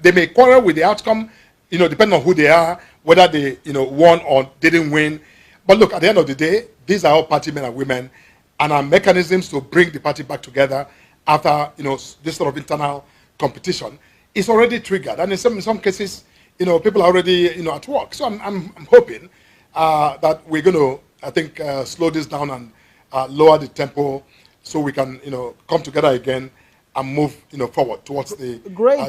They may quarrel with the outcome, depending on who they are, whether they, won or didn't win. But look, at the end of the day, these are all party men and women, and our mechanisms to bring the party back together after, this sort of internal competition is already triggered. And in some cases, people are already, at work. So I'm hoping that we're going to, I think, slow this down and lower the tempo so we can, come together again and move, forward towards the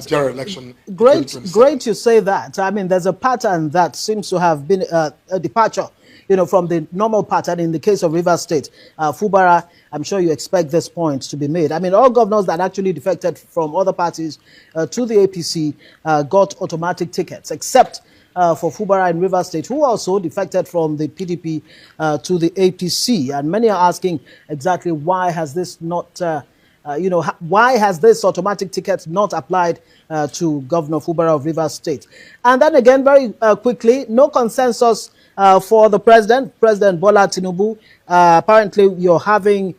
general election. Great you say that. I mean, there's a pattern that seems to have been a departure, from the normal pattern in the case of Rivers State. Fubara, I'm sure you expect this point to be made. I mean, all governors that actually defected from other parties to the APC got automatic tickets, except for Fubara in Rivers State, who also defected from the PDP to the APC. And many are asking exactly why has this not, why has this automatic ticket not applied to Governor Fubara of Rivers State? And then again, very quickly, no consensus for the President Bola Tinubu. Apparently, you're having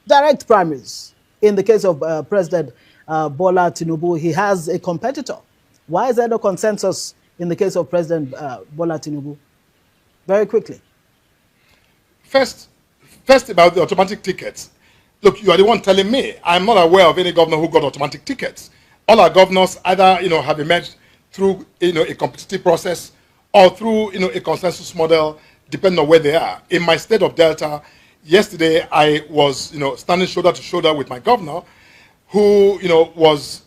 direct primaries. In the case of President Bola Tinubu, he has a competitor. Why is there no consensus in the case of President Bola Tinubu? Very quickly. First about the automatic tickets. Look, you are the one telling me. I'm not aware of any governor who got automatic tickets. All our governors either, have emerged through, a competitive process or through, a consensus model, depending on where they are. In my state of Delta, yesterday I was, standing shoulder to shoulder with my governor, who, was,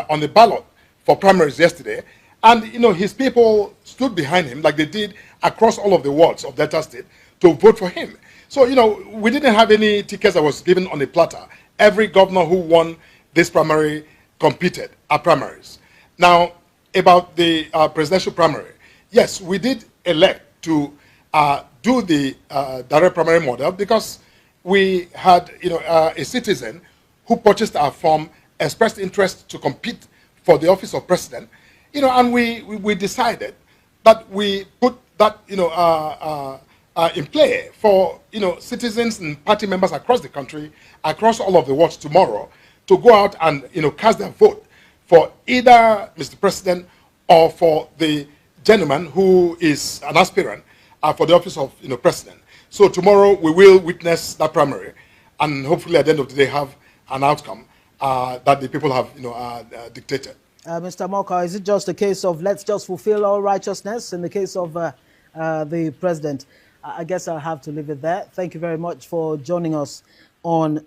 on the ballot for primaries yesterday. And, his people stood behind him like they did across all of the wards of Delta State to vote for him. So, we didn't have any tickets that was given on a platter. Every governor who won this primary competed at primaries. Now, about the presidential primary, yes, we did elect to do the direct primary model because we had, a citizen who purchased our form, expressed interest to compete for the office of president, and we decided that we put that, in play for, citizens and party members across the country, across all of the wards tomorrow, to go out and, cast their vote for either Mr. President or for the gentleman who is an aspirant for the office of, president. So tomorrow we will witness that primary, and hopefully at the end of the day have an outcome that the people have, dictated. Mr. Moka, is it just a case of let's just fulfill all righteousness in the case of the president? I guess I'll have to leave it there. Thank you very much for joining us on